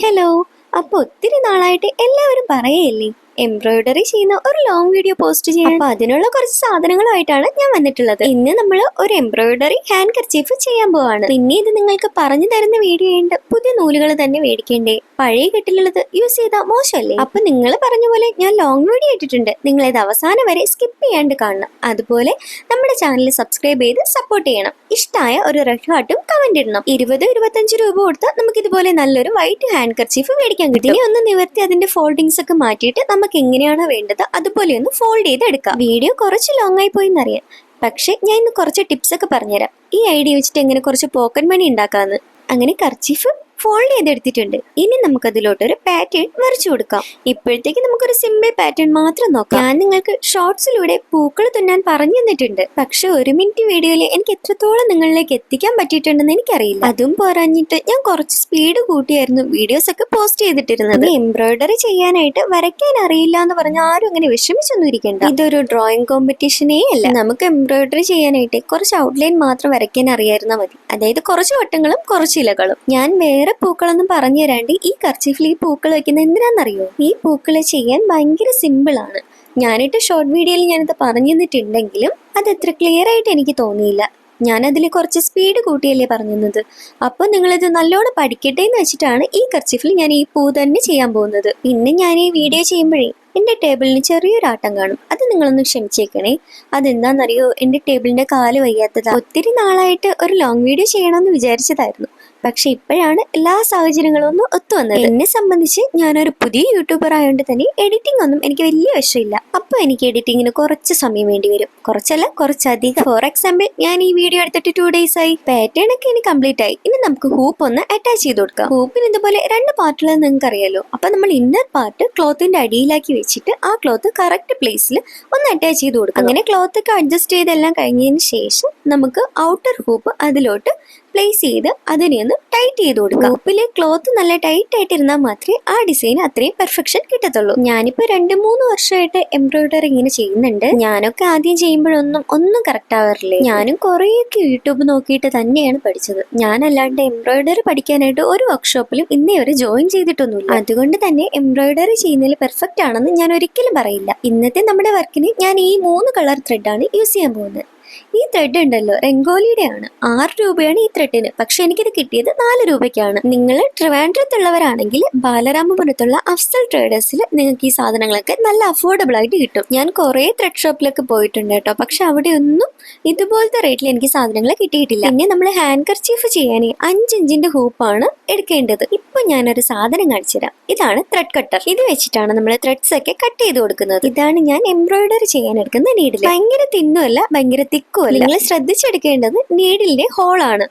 Hello. അപ്പൊ ഒത്തിരി നാളായിട്ട് എല്ലാവരും പറയല്ലേ എംബ്രോയിഡറി ചെയ്യുന്ന ഒരു ലോങ് വീഡിയോ പോസ്റ്റ് ചെയ്യാൻ. അപ്പൊ അതിനുള്ള കുറച്ച് സാധനങ്ങളുമായിട്ടാണ് ഞാൻ വന്നിട്ടുള്ളത്. ഇന്ന് നമ്മൾ ഒരു എംബ്രോയിഡറി ഹാൻഡ് കർച്ചീഫ് ചെയ്യാൻ പോവാണ്. പിന്നെ ഇത് നിങ്ങൾക്ക് പറഞ്ഞു തരുന്ന വീഡിയോ ഉണ്ട്. പുതിയ നൂലുകൾ തന്നെ മേടിക്കേണ്ടേ, പഴയ കെട്ടിലുള്ളത് യൂസ് ചെയ്താൽ മോശമല്ലേ? അപ്പൊ നിങ്ങൾ പറഞ്ഞ പോലെ ഞാൻ ലോങ് വീഡിയോ ഇട്ടിട്ടുണ്ട്. നിങ്ങൾ ഇത് അവസാനം വരെ സ്കിപ്പ് ചെയ്യാണ്ട് കാണണം. അതുപോലെ നമ്മുടെ ചാനൽ സബ്സ്ക്രൈബ് ചെയ്ത് സപ്പോർട്ട് ചെയ്യണം. ഇഷ്ടമായ ഒരു റെഡ് ഹാർട്ടും കമന്റ് ഇടണം. 20-25 രൂപ കൊടുത്താൽ നമുക്ക് ഇതുപോലെ നല്ലൊരു വൈറ്റ് ഹാൻഡ് കർച്ചീഫ് മേടിക്കാൻ കിട്ടും. ഇനി ഒന്ന് നിവർത്തി അതിന്റെ ഫോൾഡിങ്സ് ഒക്കെ മാറ്റിയിട്ട് നമുക്ക് എങ്ങനെയാണോ വേണ്ടത് അതുപോലെ ഒന്ന് ഫോൾഡ് ചെയ്ത് എടുക്കാം. വീഡിയോ കുറച്ച് ലോങ് ആയി പോയിന്നറിയാം, പക്ഷെ ഞാൻ ഇന്ന് കുറച്ച് ടിപ്സ് ഒക്കെ പറഞ്ഞുതരാം. ഈ ഐഡിയ വെച്ചിട്ട് എങ്ങനെ കുറച്ച് പോക്കറ്റ് മണി ഉണ്ടാക്കാന്ന്. അങ്ങനെ കർച്ചീഫ് ഫോൾഡ് ചെയ്തെടുത്തിട്ടുണ്ട്. ഇനി നമുക്ക് അതിലോട്ടൊരു പാറ്റേൺ വരച്ചു കൊടുക്കാം. ഇപ്പോഴത്തേക്ക് നമുക്കൊരു സിമ്പിൾ പാറ്റേൺ മാത്രം നോക്കാം. ഞാൻ നിങ്ങൾക്ക് ഷോർട്സിലൂടെ പൂക്കൾ തുന്നാൻ പറഞ്ഞു തന്നിട്ടുണ്ട്. പക്ഷെ 1 മിനിറ്റ് വീഡിയോയിൽ എനിക്ക് എത്രത്തോളം നിങ്ങളിലേക്ക് എത്തിക്കാൻ പറ്റിയിട്ടുണ്ടെന്ന് എനിക്കറിയില്ല. അതും പോരാഞ്ഞിട്ട് ഞാൻ കുറച്ച് സ്പീഡ് കൂട്ടിയായിരുന്നു വീഡിയോസ് ഒക്കെ പോസ്റ്റ് ചെയ്തിട്ടിരുന്നത്. എംബ്രോയിഡറി ചെയ്യാനായിട്ട് വരയ്ക്കാൻ അറിയില്ല എന്ന് പറഞ്ഞ ആരും അങ്ങനെ വിഷമിച്ചൊന്നും ഇരിക്കണ്ട. ഇതൊരു ഡ്രോയിങ് കോമ്പറ്റീഷനേ അല്ല. നമുക്ക് എംബ്രോയിഡറി ചെയ്യാനായിട്ട് കുറച്ച് ഔട്ട്ലൈൻ മാത്രം വരയ്ക്കാൻ അറിയായിരുന്നാൽ മതി. അതായത് കുറച്ച് വട്ടങ്ങളും കുറച്ച് ഇലകളും. ഞാൻ വേറെ പൂക്കളൊന്നും പറഞ്ഞു തരാണ്ട് ഈ കർച്ചീഫിൽ ഈ പൂക്കൾ വെക്കുന്നത് എന്തിനാണെന്നറിയോ? ഈ പൂക്കളെ ചെയ്യാൻ ഭയങ്കര സിമ്പിൾ ആണ്. ഞാനിട്ട് ഷോർട്ട് വീഡിയോയിൽ ഞാനിത് പറഞ്ഞു തന്നിട്ടുണ്ടെങ്കിലും അത് എത്ര ക്ലിയർ ആയിട്ട് എനിക്ക് തോന്നിയില്ല. ഞാനതിൽ കുറച്ച് സ്പീഡ് കൂട്ടിയല്ലേ പറഞ്ഞത്. അപ്പോൾ നിങ്ങളിത് നല്ലോണം പഠിക്കട്ടെ എന്ന് വെച്ചിട്ടാണ് ഈ കർച്ചീഫിൽ ഞാൻ ഈ പൂ തന്നെ ചെയ്യാൻ പോകുന്നത്. പിന്നെ ഞാൻ ഈ വീഡിയോ ചെയ്യുമ്പോഴേ എൻ്റെ ടേബിളിന് ചെറിയൊരു ആട്ടം കാണും. അത് നിങ്ങളൊന്ന് ക്ഷമിച്ചേക്കണേ. അതെന്താണെന്നറിയോ, എൻ്റെ ടേബിളിൻ്റെ കാല് വയ്യാത്തതാ. ഒത്തിരി നാളായിട്ട് ഒരു ലോങ് വീഡിയോ ചെയ്യണമെന്ന് വിചാരിച്ചതായിരുന്നു. പക്ഷെ ഇപ്പോഴാണ് എല്ലാ സാഹചര്യങ്ങളും ഒന്ന് ഒത്തുവന്നത്. എന്നെ സംബന്ധിച്ച് ഞാനൊരു പുതിയ യൂട്യൂബർ ആയതുകൊണ്ട് തന്നെ എഡിറ്റിംഗ് ഒന്നും എനിക്ക് വലിയ വശമില്ല. അപ്പൊ എനിക്ക് എഡിറ്റിങ്ങിന് കുറച്ച് സമയം വേണ്ടി വരും. കുറച്ചല്ല, കുറച്ചധികം. ഫോർ എക്സാമ്പിൾ, ഞാൻ ഈ വീഡിയോ എടുത്തിട്ട് 2 days ആയി. പാറ്റേൺ ഒക്കെ ഇനി കംപ്ലീറ്റ് ആയി. ഇനി നമുക്ക് ഹൂപ്പ് ഒന്ന് അറ്റാച്ച് ചെയ്ത് കൊടുക്കാം. ഹൂപ്പിന് ഇതുപോലെ 2 പാർട്ടുള്ളത് നിങ്ങൾക്ക് അറിയാലോ. അപ്പൊ നമ്മൾ ഇന്നർ പാർട്ട് ക്ലോത്തിന്റെ അടിയിലാക്കി വെച്ചിട്ട് ആ ക്ലോത്ത് കറക്റ്റ് പ്ലേസിൽ ഒന്ന് അറ്റാച്ച് ചെയ്ത് കൊടുക്കാം. അങ്ങനെ ക്ലോത്ത് ഒക്കെ അഡ്ജസ്റ്റ് ചെയ്തെല്ലാം കഴിഞ്ഞതിന് ശേഷം നമുക്ക് ഔട്ടർ ഹൂപ്പ് അതിലോട്ട് പ്ലേസ് ചെയ്ത് അതിനെ ഒന്ന് ടൈറ്റ് ചെയ്ത് കൊടുക്കാം. ഹൂപ്പിലെ ക്ലോത്ത് നല്ല ടൈറ്റ് ആയിട്ട് ഇരുന്നാൽ മാത്രമേ ആ ഡിസൈൻ അത്രയും പെർഫെക്ഷൻ കിട്ടത്തുള്ളൂ. ഞാനിപ്പോ 2-3 വർഷമായിട്ട് എംബ്രോയിഡറി ഇങ്ങനെ ചെയ്യുന്നുണ്ട്. ഞാനൊക്കെ ആദ്യം ചെയ്യുമ്പോഴൊന്നും കറക്റ്റ് ആവാറില്ലേ. ഞാനും കുറേയൊക്കെ യൂട്യൂബ് നോക്കിയിട്ട് തന്നെയാണ് പഠിച്ചത്. ഞാനല്ലാണ്ട് എംബ്രോയിഡറി പഠിക്കാനായിട്ട് ഒരു വർക്ക്ഷോപ്പിലും ഇന്നേ വരെ ജോയിൻ ചെയ്തിട്ടൊന്നുമില്ല. അതുകൊണ്ട് തന്നെ എംബ്രോയിഡറി ചെയ്യുന്നതിൽ പെർഫെക്റ്റ് ആണെന്ന് ഞാൻ ഒരിക്കലും പറയില്ല. ഇന്നത്തെ നമ്മുടെ വർക്കിന് ഞാൻ ഈ 3 കളർ ത്രെഡാണ് യൂസ് ചെയ്യാൻ പോകുന്നത്. ഈ ത്രെഡ് ഉണ്ടല്ലോ, രംഗോലിയുടെ ആണ്. 6 രൂപയാണ് ഈ ത്രെഡിന്. പക്ഷെ എനിക്കിത് കിട്ടിയത് 4 രൂപയ്ക്കാണ്. നിങ്ങൾ ട്രിവാൻഡ്രത്തുള്ളവരാണെങ്കിൽ ബാലരാമപുരത്തുള്ള അഫ്സൽ ട്രേഡേഴ്സിൽ നിങ്ങൾക്ക് ഈ സാധനങ്ങളൊക്കെ നല്ല അഫോർഡബിൾ ആയിട്ട് കിട്ടും. ഞാൻ കുറേ ത്രെഡ് ഷോപ്പിലൊക്കെ പോയിട്ടുണ്ട് കേട്ടോ. പക്ഷെ അവിടെ ഒന്നും ഇതുപോലത്തെ റേറ്റിൽ എനിക്ക് സാധനങ്ങൾ കിട്ടിയിട്ടില്ല. പിന്നെ നമ്മൾ ഹാൻഡ് കർച്ചീഫ് ചെയ്യാൻ 5 ഇഞ്ചിന്റെ ഹൂപ്പാണ് എടുക്കേണ്ടത്. ഇപ്പൊ ഞാനൊരു സാധനം കാണിച്ചുതരാം. ഇതാണ് ത്രെഡ് കട്ടർ. ഇത് വെച്ചിട്ടാണ് നമ്മൾ ത്രെഡ്സ് ഒക്കെ കട്ട് ചെയ്ത് കൊടുക്കുന്നത്. ഇതാണ് ഞാൻ എംബ്രോയിഡറി ചെയ്യാൻ എടുക്കുന്ന നീഡിൽ. ഭയങ്കര തിന്നുമല്ല, ഭയങ്കര തിക്കുമല്ല. നിങ്ങൾ ശ്രദ്ധിച്ചെടുക്കേണ്ടത് നീഡിലിന്റെ ഹോളാണ്.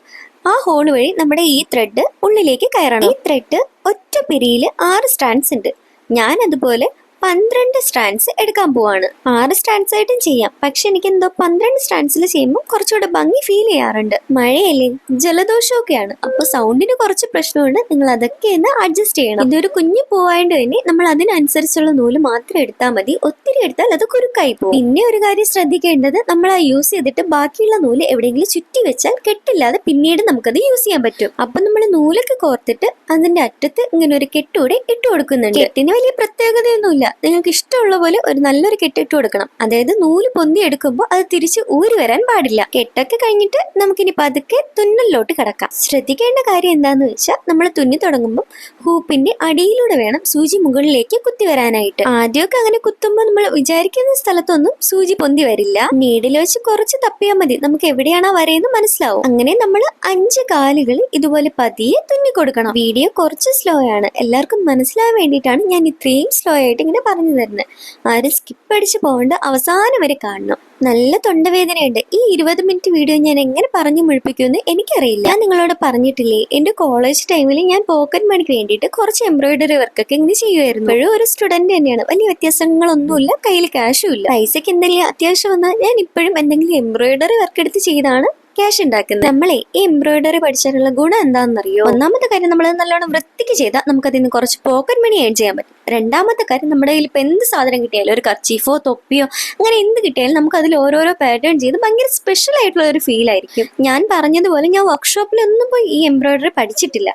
ആ ഹോൾ വഴി നമ്മുടെ ഈ ത്രെഡ് ഉള്ളിലേക്ക് കയറണം. ഈ ത്രെഡ് ഒറ്റ പിരിയിൽ 6 സ്ട്രാൻഡ്സ് ഉണ്ട്. ഞാൻ അതുപോലെ 12 സ്ട്രാൻഡ്സ് എടുക്കാൻ പോവാണ്. 6 സ്ട്രാൻഡ്സ് ആയിട്ടും ചെയ്യാം. പക്ഷെ എനിക്ക് എന്തോ 12 സ്ട്രാൻഡ്സിൽ ചെയ്യുമ്പോൾ കുറച്ചുകൂടെ ഭംഗി ഫീൽ ചെയ്യാറുണ്ട്. മഴയല്ലേ, ജലദോഷമൊക്കെയാണ്. അപ്പൊ സൗണ്ടിന് കുറച്ച് പ്രശ്നമുണ്ട്. നിങ്ങൾ അതൊക്കെ ഒന്ന് അഡ്ജസ്റ്റ് ചെയ്യണം. ഇതൊരു കുഞ്ഞു പൂവായതുകൊണ്ട് തന്നെ നമ്മൾ അതിനനുസരിച്ചുള്ള നൂല് മാത്രം എടുത്താൽ മതി. ഒത്തിരി എടുത്താൽ അത് കുരുക്കായി പോകും. പിന്നെ ഒരു കാര്യം ശ്രദ്ധിക്കേണ്ടത്, നമ്മൾ ആ യൂസ് ചെയ്തിട്ട് ബാക്കിയുള്ള നൂല് എവിടെയെങ്കിലും ചുറ്റി വെച്ചാൽ കെട്ടില്ലാതെ പിന്നീട് നമുക്കത് യൂസ് ചെയ്യാൻ പറ്റും. അപ്പൊ നമ്മൾ നൂലൊക്കെ കോർത്തിട്ട് അതിന്റെ അറ്റത്ത് ഇങ്ങനെ ഒരു കെട്ടൂടെ ഇട്ട് കൊടുക്കുന്നുണ്ട്. കെട്ടിന് വലിയ പ്രത്യേകതയൊന്നുമില്ല. നിങ്ങൾക്ക് ഇഷ്ടമുള്ള പോലെ ഒരു നല്ലൊരു കെട്ടിട്ട് കൊടുക്കണം. അതായത് നൂല് പൊന്തി എടുക്കുമ്പോൾ അത് തിരിച്ച് ഊരി വരാൻ പാടില്ല. കെട്ടൊക്കെ കഴിഞ്ഞിട്ട് നമുക്കിനി പതുക്കെ തുന്നലിലോട്ട് കിടക്കാം. ശ്രദ്ധിക്കേണ്ട കാര്യം എന്താന്ന് വെച്ചാൽ, നമ്മൾ തുന്നി തുടങ്ങുമ്പോൾ ഹൂപ്പിന്റെ അടിയിലൂടെ വേണം സൂചി മുകളിലേക്ക് കുത്തി വരാനായിട്ട്. ആദ്യമൊക്കെ അങ്ങനെ കുത്തുമ്പോൾ നമ്മൾ വിചാരിക്കുന്ന സ്ഥലത്തൊന്നും സൂചി പൊന്തി വരില്ല. നീഡിൽ വെച്ച് കുറച്ച് തപ്പിയാൽ മതി, നമുക്ക് എവിടെയാണോ വരയെന്ന് മനസ്സിലാവും. അങ്ങനെ നമ്മൾ 5 കാലുകൾ ഇതുപോലെ പതിയെ തുന്നി കൊടുക്കണം. വീഡിയോ കുറച്ച് സ്ലോ ആണ്, എല്ലാവർക്കും മനസ്സിലാവാൻ വേണ്ടിയിട്ടാണ് ഞാൻ ഇത്രയും സ്ലോ ആയിട്ട് ഇങ്ങനെ പറഞ്ഞു തരുന്നത്. ആരും സ്കിപ്പ് അടിച്ച് പോകേണ്ട, അവസാനം വരെ കാണണം. നല്ല തൊണ്ടവേദനയുണ്ട്. ഈ 20 മിനിറ്റ് വീഡിയോ ഞാൻ എങ്ങനെ പറഞ്ഞു മുഴിപ്പിക്കുമെന്ന് എനിക്കറിയില്ല. ഞാൻ നിങ്ങളോട് പറഞ്ഞിട്ടില്ലേ, എന്റെ കോളേജ് ടൈമിൽ ഞാൻ പോക്കറ്റ് മണിക്ക് വേണ്ടിയിട്ട് കുറച്ച് എംബ്രോയിഡറി വർക്കൊക്കെ ഇങ്ങനെ ചെയ്യുമായിരുന്നു. ഇപ്പോഴും ഒരു സ്റ്റുഡന്റ് തന്നെയാണ്. വലിയ വ്യത്യാസങ്ങളൊന്നുമില്ല, കയ്യിൽ ക്യാഷും ഇല്ല. പൈസക്ക് എന്തെങ്കിലും അത്യാവശ്യം വന്നാൽ ഞാൻ ഇപ്പോഴും എന്തെങ്കിലും എംബ്രോയിഡറി വർക്ക് എടുത്ത് ചെയ്താണ് ക്യാഷ് ഉണ്ടാക്കുന്നത്. നമ്മളെ ഈ എംബ്രോയിഡറി പഠിച്ചാലുള്ള ഗുണം എന്താണെന്നറിയോ? ഒന്നാമത്തെ കാര്യം, നമ്മൾ നല്ലോണം വൃത്തിക്ക് ചെയ്താൽ നമുക്ക് അതിൽ നിന്ന് കുറച്ച് പോക്കറ്റ് മണി ഏൺ ചെയ്യാൻ പറ്റും. രണ്ടാമത്തെ കാര്യം, നമ്മുടെ കയ്യിൽ ഇപ്പൊ എന്ത് സാധനം കിട്ടിയാലും, ഒരു കർച്ചീഫോ തൊപ്പിയോ അങ്ങനെ എന്ത് കിട്ടിയാലും നമുക്ക് അതിൽ ഓരോരോ പാറ്റേൺ ചെയ്ത് ഭയങ്കര സ്പെഷ്യൽ ആയിട്ടുള്ള ഒരു ഫീൽ ആയിരിക്കും. ഞാൻ പറഞ്ഞതുപോലെ ഞാൻ വർക്ക്ഷോപ്പിലൊന്നും പോയി ഈ എംബ്രോയിഡറി പഠിച്ചിട്ടില്ല.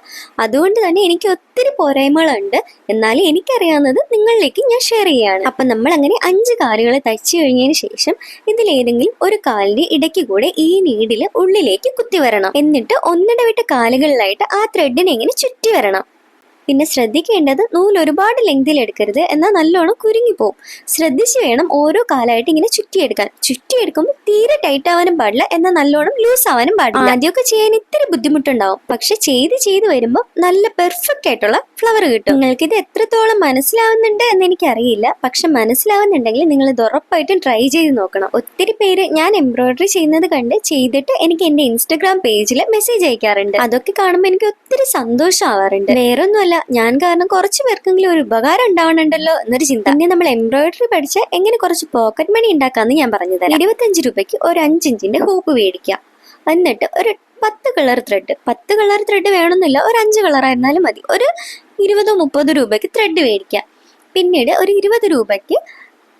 അതുകൊണ്ട് തന്നെ എനിക്ക് ഒത്തിരി പോരായ്മകളുണ്ട്. എന്നാലും എനിക്കറിയാവുന്നത് നിങ്ങളിലേക്ക് ഞാൻ ഷെയർ ചെയ്യാണ്. അപ്പൊ നമ്മൾ അങ്ങനെ 5 കാലുകൾ തയ്ച്ചു കഴിഞ്ഞതിന് ശേഷം ഇതിലേതെങ്കിലും ഒരു കാലിന്റെ ഇടയ്ക്ക് കൂടെ ഈ നീഡിൽ ഉള്ളിലേക്ക് കുത്തി വരണം. എന്നിട്ട് ഒന്നിടവിട്ട് കാലുകളിലായിട്ട് ആ ത്രെഡിനെ ഇങ്ങനെ ചുറ്റി വരണം. പിന്നെ ശ്രദ്ധിക്കേണ്ടത്, നൂല് ഒരുപാട് ലെങ്തിൽ എടുക്കരുത്, എന്നാൽ നല്ലോണം കുരുങ്ങി പോകും. ശ്രദ്ധിച്ച് വേണം ഓരോ കാലായിട്ട് ഇങ്ങനെ ചുറ്റിയെടുക്കാൻ. ചുറ്റിയെടുക്കുമ്പോൾ തീരെ ടൈറ്റ് ആവാനും പാടില്ല, എന്നാൽ നല്ലോണം ലൂസ് ആവാനും പാടില്ല. ആദ്യമൊക്കെ ചെയ്യാൻ ഇത്തിരി ബുദ്ധിമുട്ടുണ്ടാവും, പക്ഷെ ചെയ്ത് വരുമ്പോൾ നല്ല പെർഫെക്റ്റ് ആയിട്ടുള്ള ഫ്ലവർ കിട്ടും. നിങ്ങൾക്ക് ഇത് എത്രത്തോളം മനസ്സിലാവുന്നുണ്ട് എന്ന് എനിക്കറിയില്ല, പക്ഷെ മനസ്സിലാവുന്നുണ്ടെങ്കിൽ നിങ്ങൾ ഇത് ഉറപ്പായിട്ടും ട്രൈ ചെയ്ത് നോക്കണം. ഒത്തിരി പേര് ഞാൻ എംബ്രോയിഡറി ചെയ്യുന്നത് കണ്ട് ചെയ്തിട്ട് എനിക്ക് എന്റെ ഇൻസ്റ്റഗ്രാം പേജിൽ മെസ്സേജ് അയക്കാറുണ്ട്. അതൊക്കെ കാണുമ്പോൾ എനിക്ക് ഒത്തിരി സന്തോഷമാവാറുണ്ട്. വേറൊന്നുമല്ല, ഞാൻ കാരണം കുറച്ച് പേർക്കെങ്കിലും ഒരു ഉപകാരം ഉണ്ടാവണുണ്ടല്ലോ എന്നൊരു ചിന്ത. പിന്നെ നമ്മൾ എംബ്രോയിഡറി പഠിച്ച എങ്ങനെ കുറച്ച് പോക്കറ്റ് മണി ഉണ്ടാക്കാന്ന് ഞാൻ പറഞ്ഞു തരാം. 25 രൂപയ്ക്ക് ഒരു 5 ഇഞ്ചിന്റെ ഹൂപ്പ് മേടിക്കാം. എന്നിട്ട് ഒരു 10 കളർ ത്രെഡ് വേണമെന്നില്ല, ഒരു 5 കളർ ആയിരുന്നാലും മതി. ഒരു 20-30 രൂപയ്ക്ക് ത്രെഡ് മേടിക്കാം. പിന്നീട് ഒരു 20 രൂപയ്ക്ക്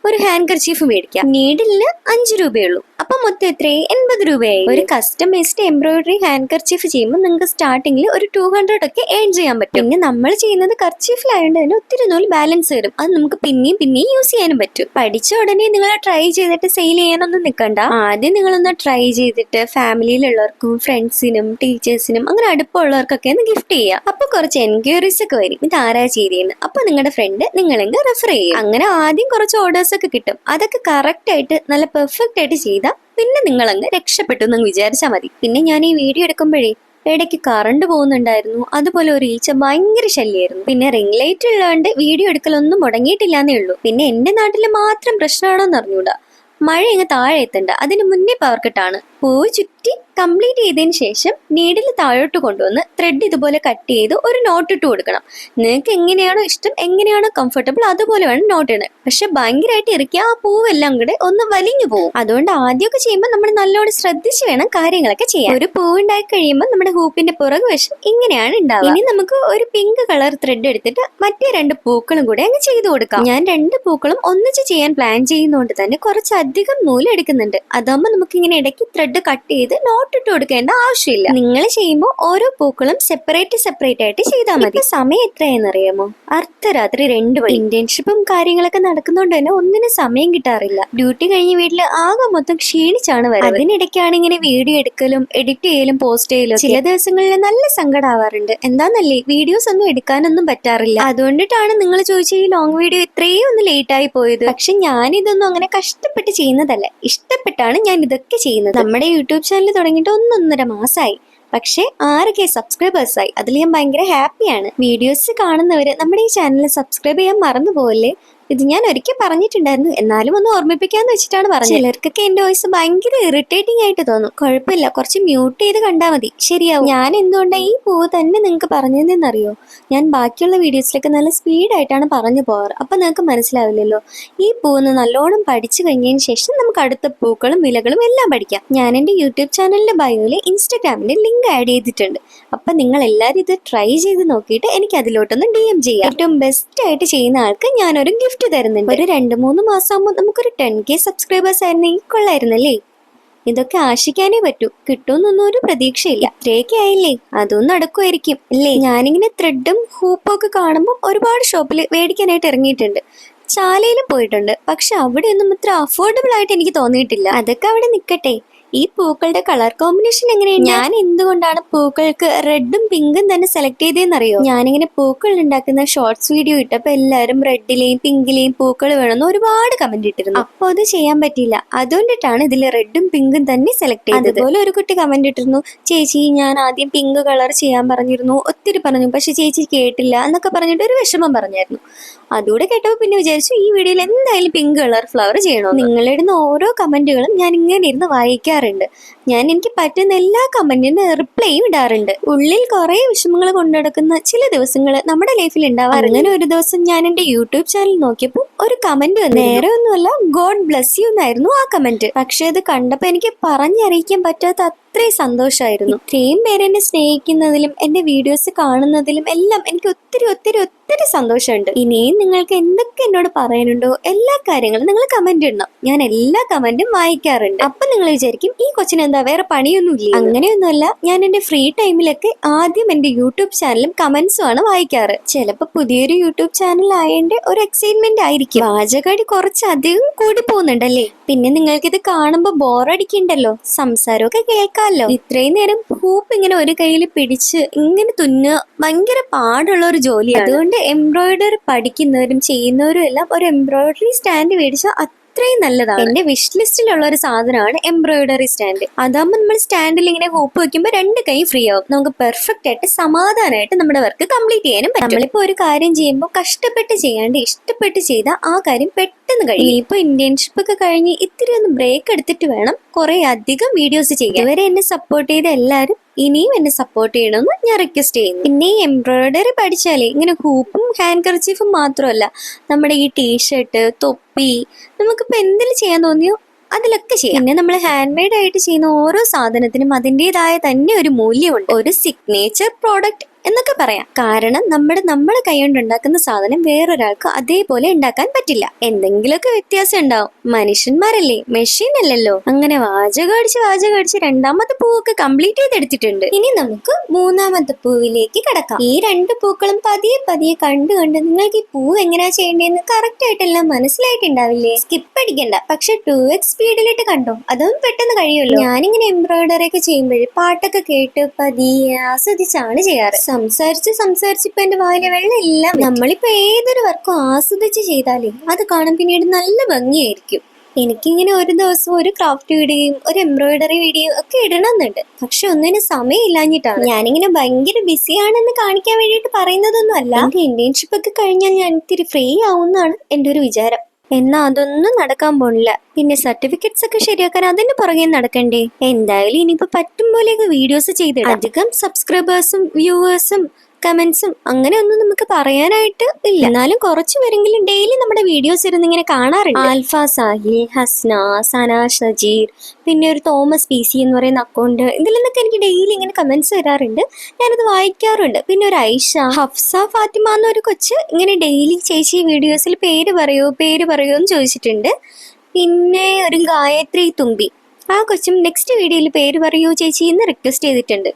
ഒരു ഹാൻഡ് കർച്ചീഫ് മേടിക്കാം. നീഡിലിന് 5 രൂപയുള്ളൂ. അപ്പൊ മൊത്തം എത്രയായി? 80 രൂപയായി. ഒരു കസ്റ്റമൈസ്ഡ് എംബ്രോയിഡറി ഹാൻഡ് കർച്ചീഫ് ചെയ്യുമ്പോൾ നിങ്ങൾക്ക് സ്റ്റാർട്ടിങ്ങിൽ ഒരു 200 ഒക്കെ ഏൺ ചെയ്യാൻ പറ്റും. പിന്നെ നമ്മൾ ചെയ്യുന്നത് കർച്ചീഫിലായതുകൊണ്ട് തന്നെ ഒത്തിരി നൂൽ ബാലൻസ് വരും. അത് നമുക്ക് പിന്നെയും യൂസ് ചെയ്യാനും പറ്റും. പഠിച്ച ഉടനെ നിങ്ങൾ ട്രൈ ചെയ്തിട്ട് സെയിൽ ചെയ്യാനൊന്നും നിൽക്കണ്ട. ആദ്യം നിങ്ങളൊന്ന് ട്രൈ ചെയ്തിട്ട് ഫാമിലിയിലുള്ളവർക്കും ഫ്രണ്ട്സിനും ടീച്ചേഴ്സിനും അങ്ങനെ അടുപ്പമുള്ളവർക്കൊക്കെ ഒന്ന് ഗിഫ്റ്റ് ചെയ്യുക. അപ്പൊ കുറച്ച് എൻക്വയറീസ് ഒക്കെ വരും, ഇത് ആരാ ചെയ്തേന്ന്. അപ്പൊ നിങ്ങളുടെ ഫ്രണ്ട് നിങ്ങളെങ്കിൽ റെഫർ ചെയ്യും. അങ്ങനെ ആദ്യം കുറച്ച് ഓർഡേഴ്സ് ഒക്കെ കിട്ടും. അതൊക്കെ കറക്റ്റ് ആയിട്ട് നല്ല പെർഫെക്റ്റ് ആയിട്ട് ചെയ്താൽ പിന്നെ നിങ്ങളങ്ങ് രക്ഷപ്പെട്ടു എന്ന് വിചാരിച്ചാൽ മതി. പിന്നെ ഞാൻ ഈ വീഡിയോ എടുക്കുമ്പോഴേ ഇടയ്ക്ക് കറണ്ട് പോകുന്നുണ്ടായിരുന്നു. അതുപോലെ ഒരു ഈച്ച ഭയങ്കര ശല്യമായിരുന്നു. പിന്നെ റിംഗ് ലൈറ്റ് ഉള്ളതുകൊണ്ട് വീഡിയോ എടുക്കലൊന്നും മുടങ്ങിയിട്ടില്ലാന്നേ ഉള്ളൂ. പിന്നെ എന്റെ നാട്ടിൽ മാത്രം പ്രശ്നമാണോ എന്ന് അറിഞ്ഞൂടാ, മഴ ഇങ്ങ് താഴെ എത്തണ്ട, അതിന് മുന്നേ പവർ കട്ടാണ്. പൂവ് ചുറ്റി കംപ്ലീറ്റ് ചെയ്തതിന് ശേഷം നീഡിൽ താഴോട്ട് കൊണ്ടുവന്ന് ത്രെഡ് ഇതുപോലെ കട്ട് ചെയ്ത് ഒരു നോട്ട് ഇട്ട് കൊടുക്കണം. നിങ്ങൾക്ക് എങ്ങനെയാണോ ഇഷ്ടം, എങ്ങനെയാണോ കംഫർട്ടബിൾ, അതുപോലെ വേണം നോട്ട് ഇടാൻ. പക്ഷെ ഭയങ്കരമായിട്ട് ഇറക്കിയ ആ പൂവെല്ലാം കൂടെ ഒന്ന് വലിഞ്ഞു പോകും. അതുകൊണ്ട് ആദ്യമൊക്കെ ചെയ്യുമ്പോൾ നമ്മൾ നല്ലോണം ശ്രദ്ധിച്ച് വേണം കാര്യങ്ങളൊക്കെ ചെയ്യാൻ. ഒരു പൂവ് ഉണ്ടാക്കി കഴിയുമ്പോൾ നമ്മുടെ ഹൂപ്പിന്റെ പുറകുവശം ഇങ്ങനെയാണ് ഉണ്ടാവുക. ഇനി നമുക്ക് ഒരു പിങ്ക് കളർ ത്രെഡ് എടുത്തിട്ട് മറ്റേ 2 പൂക്കളും കൂടെ അങ്ങ് ചെയ്ത് കൊടുക്കാം. ഞാൻ 2 പൂക്കളും ഒന്നിച്ച് ചെയ്യാൻ പ്ലാൻ ചെയ്യുന്നതുകൊണ്ട് തന്നെ കുറച്ചധികം നൂല് എടുക്കുന്നുണ്ട്. അതാകുമ്പോൾ നമുക്ക് ഇങ്ങനെ ഇടയ്ക്ക് ത്രെഡ് കട്ട് ചെയ്ത് നോട്ട് ഇട്ട് കൊടുക്കേണ്ട ആവശ്യമില്ല. നിങ്ങൾ ചെയ്യുമ്പോൾ ഓരോ പൂക്കളും സെപ്പറേറ്റ് ആയിട്ട് ചെയ്താൽ മതി. സമയം എത്രയെന്നറിയാമോ? അർദ്ധരാത്രി 2 മണി. ഇന്റേൺഷിപ്പും കാര്യങ്ങളൊക്കെ നടക്കുന്നതുകൊണ്ട് തന്നെ ഒന്നിനും സമയം കിട്ടാറില്ല. ഡ്യൂട്ടി കഴിഞ്ഞ് വീട്ടിൽ ആകെ മൊത്തം ക്ഷീണിച്ചാണ് വരുന്നത്. അതിനിടയ്ക്കാണ് ഇങ്ങനെ വീഡിയോ എടുക്കലും എഡിറ്റ് ചെയ്യലും പോസ്റ്റ് ചെയ്യലും. ചില ദിവസങ്ങളിൽ നല്ല സങ്കടമാവാറുണ്ട്. എന്താന്നല്ലേ, വീഡിയോസ് ഒന്നും എടുക്കാനൊന്നും പറ്റാറില്ല. അതുകൊണ്ടിട്ടാണ് നിങ്ങൾ ചോദിച്ച ഈ ലോങ് വീഡിയോ ഇത്രയും ഒന്ന് ലേറ്റ് ആയി പോയത്. പക്ഷെ ഞാൻ ഇതൊന്നും അങ്ങനെ കഷ്ടപ്പെട്ട് ചെയ്യുന്നതല്ല, ഇഷ്ടപ്പെട്ടാണ് ഞാൻ ഇതൊക്കെ ചെയ്യുന്നത്. നമ്മുടെ യൂട്യൂബ് ചാനൽ തുടങ്ങിയിട്ട് 1.5 മാസമായി. പക്ഷെ 6K സബ്സ്ക്രൈബേഴ്സായി. അതിൽ ഞാൻ ഭയങ്കര ഹാപ്പിയാണ്. വീഡിയോസ് കാണുന്നവര് നമ്മുടെ ഈ ചാനൽ സബ്സ്ക്രൈബ് ചെയ്യാൻ മറന്നു പോകല്ലേ. ഇത് ഞാൻ ഒരിക്കൽ പറഞ്ഞിട്ടുണ്ടായിരുന്നു, എന്നാലും ഒന്ന് ഓർമ്മിപ്പിക്കാന്ന് വെച്ചിട്ടാണ് പറഞ്ഞത്. ചിലർക്കൊക്കെ എന്റെ വോയിസ് ഭയങ്കര ഇറിറ്റേറ്റിംഗ് ആയിട്ട് തോന്നും. കുഴപ്പമില്ല, കുറച്ച് മ്യൂട്ട് ചെയ്ത് കണ്ടാൽ മതി, ശരിയാവും. ഞാൻ എന്തുകൊണ്ടാണ് ഈ പൂവ് തന്നെ നിങ്ങൾക്ക് പറഞ്ഞതെന്നറിയോ? ഞാൻ ബാക്കിയുള്ള വീഡിയോസിലൊക്കെ നല്ല സ്പീഡായിട്ടാണ് പറഞ്ഞു പോകാറ്. അപ്പൊ നിങ്ങൾക്ക് മനസ്സിലാവില്ലല്ലോ. ഈ പൂവ് നല്ലോണം പഠിച്ചു കഴിഞ്ഞതിന് ശേഷം നമുക്ക് അടുത്ത പൂക്കളും വിലകളും എല്ലാം പഠിക്കാം. ഞാൻ എന്റെ യൂട്യൂബ് ചാനലിന്റെ ബയോയില് ഇൻസ്റ്റാഗ്രാമിന്റെ ലിങ്ക് ആഡ് ചെയ്തിട്ടുണ്ട്. അപ്പൊ നിങ്ങൾ എല്ലാവരും ഇത് ട്രൈ ചെയ്ത് നോക്കിയിട്ട് എനിക്ക് അതിലോട്ടൊന്ന് DM ചെയ്യാം. ഏറ്റവും ബെസ്റ്റ് ആയിട്ട് ചെയ്യുന്ന ആൾക്ക് ഞാനൊരു ഗിഫ്റ്റ് തരുന്നുണ്ട്. ഒരു 2-3 മാസം ആകുമ്പോൾ നമുക്കൊരു 10K സബ്സ്ക്രൈബേഴ്സ് ആയിരുന്നെങ്കിൽ കൊള്ളായിരുന്നല്ലേ. ഇതൊക്കെ ആശിക്കാനേ പറ്റൂ, കിട്ടുമെന്നൊന്നും ഒരു പ്രതീക്ഷയില്ല. ഇത്രയൊക്കെ ആയില്ലേ, അതൊന്നും നടക്കുമായിരിക്കും അല്ലേ. ഞാനിങ്ങനെ ത്രെഡും ഹൂപ്പും ഒക്കെ കാണുമ്പോൾ ഒരുപാട് ഷോപ്പിൽ മേടിക്കാനായിട്ട് ഇറങ്ങിയിട്ടുണ്ട്. ചാലയിലും പോയിട്ടുണ്ട്. പക്ഷെ അവിടെയൊന്നും ഇത്ര അഫോർഡബിൾ ആയിട്ട് എനിക്ക് തോന്നിയിട്ടില്ല. അതൊക്കെ അവിടെ നിൽക്കട്ടെ. ഈ പൂക്കളുടെ കളർ കോമ്പിനേഷൻ എങ്ങനെയാണ്? ഞാൻ എന്തുകൊണ്ടാണ് പൂക്കൾക്ക് റെഡും പിങ്കും തന്നെ സെലക്ട് ചെയ്തതെന്നറിയോ? ഞാനിങ്ങനെ പൂക്കൾ ഉണ്ടാക്കുന്ന ഷോർട്സ് വീഡിയോ ഇട്ടപ്പോൾ എല്ലാവരും റെഡിലെയും പിങ്കിലെയും പൂക്കൾ വേണമെന്ന് ഒരുപാട് കമന്റ് ഇട്ടിരുന്നു. അപ്പൊ അത് ചെയ്യാൻ പറ്റിയില്ല. അതുകൊണ്ടിട്ടാണ് ഇതിൽ റെഡും പിങ്കും തന്നെ സെലക്ട് ചെയ്തത്. അതുപോലെ ഒരു കുട്ടി കമന്റ് ഇട്ടിരുന്നു, ചേച്ചി ഞാൻ ആദ്യം പിങ്ക് കളർ ചെയ്യാൻ പറഞ്ഞിരുന്നു, ഒത്തിരി പറഞ്ഞു, പക്ഷെ ചേച്ചി കേട്ടില്ല എന്നൊക്കെ പറഞ്ഞിട്ട് ഒരു വിഷമം പറഞ്ഞായിരുന്നു. അതുകൂടെ കേട്ടപ്പോൾ പിന്നെ വിചാരിച്ചു ഈ വീഡിയോയിൽ എന്തായാലും പിങ്ക് കളർ ഫ്ലവർ ചെയ്യണോ. നിങ്ങളിടുന്ന ഓരോ കമന്റുകളും ഞാൻ ഇങ്ങനെ ഇരുന്ന് വായിക്കാറുണ്ട്. വായിക്കാറുണ്ട്. ഞാൻ എനിക്ക് പറ്റുന്ന എല്ലാ കമന്റിനും റിപ്ലൈയും ഇടാറുണ്ട്. ഉള്ളിൽ കുറെ വിഷമങ്ങൾ കൊണ്ടുനടക്കുന്ന ചില ദിവസങ്ങൾ നമ്മുടെ ലൈഫിൽ ഉണ്ടാവാറുണ്ട്. അങ്ങനെ ഒരു ദിവസം ഞാൻ എന്റെ യൂട്യൂബ് ചാനൽ നോക്കിയപ്പോൾ ഒരു കമന്റ് വന്നു. വേറെ ഒന്നുമല്ല, ഗോഡ് ബ്ലസ് യു എന്നായിരുന്നു ആ കമന്റ്. പക്ഷെ അത് കണ്ടപ്പോ എനിക്ക് പറഞ്ഞറിയിക്കാൻ പറ്റാത്ത അത്രയും സന്തോഷമായിരുന്നു. ഇത്രയും പേരെന്നെ സ്നേഹിക്കുന്നതിലും എന്റെ വീഡിയോസ് കാണുന്നതിലും എല്ലാം എനിക്ക് ഒത്തിരി ഒത്തിരി ഒത്തിരി സന്തോഷമുണ്ട്. ഇനിയും നിങ്ങൾക്ക് എന്തൊക്കെ എന്നോട് പറയാനുണ്ടോ എല്ലാ കാര്യങ്ങളും നിങ്ങൾ കമന്റ് ഇടണം. ഞാൻ എല്ലാ കമന്റും വായിക്കാറുണ്ട്. അപ്പൊ നിങ്ങൾ വിചാരിക്കും ഈ കൊച്ചിന് എന്താ വേറെ പണിയൊന്നുമില്ല. അങ്ങനെയൊന്നുമല്ല, ഞാൻ എന്റെ ഫ്രീ ടൈമിലൊക്കെ ആദ്യം എന്റെ യൂട്യൂബ് ചാനലും കമന്റ്സും ആണ് വായിക്കാറ്. ചിലപ്പോ പുതിയൊരു യൂട്യൂബ് ചാനൽ ആയതിന്റെ ഒരു എക്സൈറ്റ്മെന്റ് ആയിരിക്കും. വാചകടി കുറച്ചധികം കൂടി പോകുന്നുണ്ടല്ലേ. പിന്നെ നിങ്ങൾക്ക് ഇത് കാണുമ്പോ ബോറടിക്കണ്ടല്ലോ, സംസാരമൊക്കെ കേൾക്കാമല്ലോ. ഇത്രയും നേരം ഹൂപ്പ് ഇങ്ങനെ ഒരു കയ്യിൽ പിടിച്ച് ഇങ്ങനെ തുന്നുക ഭയങ്കര പാടുള്ള ഒരു ജോലിയാണ്. അതുകൊണ്ട് എംബ്രോയിഡറി പഠിക്കുന്നവരും ചെയ്യുന്നവരും എല്ലാം ഒരു എംബ്രോയിഡറി സ്റ്റാൻഡ് മേടിച്ചാൽ അത്രയും നല്ലതാണ്. എന്റെ വിഷ് ലിസ്റ്റിലുള്ള ഒരു സാധനമാണ് എംബ്രോയിഡറി സ്റ്റാൻഡ്. അതാകുമ്പോൾ നമ്മൾ സ്റ്റാൻഡിൽ ഇങ്ങനെ ഹൂപ്പ് വെക്കുമ്പോൾ രണ്ട് കൈ ഫ്രീ ആവും. നമുക്ക് പെർഫെക്റ്റ് ആയിട്ട് സമാധാനമായിട്ട് നമ്മുടെ വർക്ക് കംപ്ലീറ്റ് ചെയ്യാനും പറ്റും. നമ്മളിപ്പോ ഒരു കാര്യം ചെയ്യുമ്പോൾ കഷ്ടപ്പെട്ട് ചെയ്യാണ്ട് ഇഷ്ടപ്പെട്ട് ചെയ്താൽ ആ കാര്യം പെട്ടെന്ന് കഴിയും. ഇപ്പൊ ഇന്റേൺഷിപ്പ് ഒക്കെ കഴിഞ്ഞ് ഇത്തിരി ഒന്ന് ബ്രേക്ക് എടുത്തിട്ട് വേണം കുറെ അധികം വീഡിയോസ് ചെയ്യാൻ. ഇതുവരെ എന്നെ സപ്പോർട്ട് ചെയ്ത എല്ലാവരും ഇനിയും എന്നെ സപ്പോർട്ട് ചെയ്യണമെന്ന് ഞാൻ റിക്വസ്റ്റ് ചെയ്യുന്നു. പിന്നെ ഈ എംബ്രോയിഡറി പഠിച്ചാലേ ഇങ്ങനെ ഹൂപ്പും ഹാൻഡ് കർച്ചീഫും മാത്രമല്ല, നമ്മുടെ ഈ ടീഷർട്ട്, തൊപ്പി, നമുക്കിപ്പോ എന്തെങ്കിലും ചെയ്യാൻ തോന്നിയോ അതിലൊക്കെ ചെയ്യാം. പിന്നെ നമ്മൾ ഹാൻഡ് മെയ്ഡ് ആയിട്ട് ചെയ്യുന്ന ഓരോ സാധനത്തിനും അതിൻ്റെതായ തന്നെ ഒരു മൂല്യമുണ്ട്. ഒരു സിഗ്നേച്ചർ പ്രോഡക്റ്റ് എന്നൊക്കെ പറയാം. കാരണം നമ്മുടെ കൈ കൊണ്ട് ഉണ്ടാക്കുന്ന സാധനം വേറൊരാൾക്ക് അതേപോലെ ഉണ്ടാക്കാൻ പറ്റില്ല. എന്തെങ്കിലുമൊക്കെ വ്യത്യാസം ഉണ്ടാവും. മനുഷ്യന്മാരല്ലേ, മെഷീൻ അല്ലല്ലോ. അങ്ങനെ വാചകടിച്ച് രണ്ടാമത്തെ പൂവൊക്കെ കംപ്ലീറ്റ് ചെയ്തെടുത്തിട്ടുണ്ട്. ഇനി നമുക്ക് മൂന്നാമത്തെ പൂവിലേക്ക് കടക്കാം. ഈ രണ്ട് പൂക്കളും പതിയെ കണ്ട് നിങ്ങൾക്ക് ഈ പൂവ് എങ്ങനെയാ ചെയ്യേണ്ടതെന്ന് കറക്റ്റ് ആയിട്ടെല്ലാം മനസ്സിലായിട്ടുണ്ടാവില്ലേ? സ്കിപ്പ് അടിക്കണ്ട. പക്ഷെ 2x സ്പീഡിലിട്ട് കണ്ടോ, അതും പെട്ടെന്ന് കഴിയുമല്ലോ. ഞാനിങ്ങനെ എംബ്രോയിഡറി ഒക്കെ ചെയ്യുമ്പോഴേ പാട്ടൊക്കെ കേട്ട് പതിയെ ആസ്വദിച്ചാണ് ചെയ്യാറ്. സംസാരിച്ച് ഇപ്പൊ എന്റെ വായിലെ വെള്ളം എല്ലാം. നമ്മളിപ്പോ ഏതൊരു വർക്കും ആസ്വദിച്ച് ചെയ്താലേ അത് കാണാൻ പിന്നീട് നല്ല ഭംഗിയായിരിക്കും. എനിക്കിങ്ങനെ ഒരു ദിവസം ഒരു ക്രാഫ്റ്റ് വീഡിയോയും ഒരു എംബ്രോയിഡറി വീഡിയോ ഒക്കെ ഇടണമെന്നുണ്ട്. പക്ഷെ ഒന്നിനും സമയമില്ലാഞ്ഞിട്ടാണ്. ഞാനിങ്ങനെ ഭയങ്കര ബിസിയാണെന്ന് കാണിക്കാൻ വേണ്ടിയിട്ട് പറയുന്നതൊന്നും അല്ല. എന്റെ ഇന്റേൺഷിപ്പ് ഒക്കെ കഴിഞ്ഞാൽ ഞാൻ ഇത്തിരി ഫ്രീ ആവുമെന്നാണ് എന്റെ ഒരു വിചാരം. എന്നാ അതൊന്നും നടക്കാൻ പോണില്ല. പിന്നെ സർട്ടിഫിക്കറ്റ്സ് ഒക്കെ ശരിയാക്കാൻ അതിന്റെ പുറകെ നടക്കണ്ടേ. എന്തായാലും ഇനിയിപ്പോ പറ്റും പോലെയൊക്കെ വീഡിയോസ് ചെയ്തിടാം. അധികം സബ്സ്ക്രൈബേഴ്സും വ്യൂവേഴ്സും കമന്റ്സും അങ്ങനെ ഒന്നും നമുക്ക് പറയാനായിട്ട് ഇല്ല. എന്നാലും കുറച്ചു പേരെങ്കിലും ഡെയിലി നമ്മുടെ വീഡിയോസ് ഇരുന്ന് ഇങ്ങനെ കാണാറുണ്ട്. ആൽഫ സാഹിൽ, ഹസ്ന, സന ഷജീർ, പിന്നെ ഒരു തോമസ് PC എന്ന് പറയുന്ന അക്കൗണ്ട്, ഇതിൽ നിന്നൊക്കെ എനിക്ക് ഡെയിലി ഇങ്ങനെ കമന്റ്സ് വരാറുണ്ട്. ഞാനത് വായിക്കാറുണ്ട്. പിന്നെ ഒരു ഐഷ, ഹഫ്സ ഫാത്തിമ എന്നൊരു കൊച്ച് ഇങ്ങനെ ഡെയിലി ചേച്ചി വീഡിയോസിൽ പേര് പറയോ എന്ന് ചോദിച്ചിട്ടുണ്ട്. പിന്നെ ഒരു ഗായത്രി തുമ്പി, ആ കൊച്ചും നെക്സ്റ്റ് വീഡിയോയിൽ പേര് പറയൂ ചേച്ചി എന്ന് റിക്വസ്റ്റ് ചെയ്തിട്ടുണ്ട്.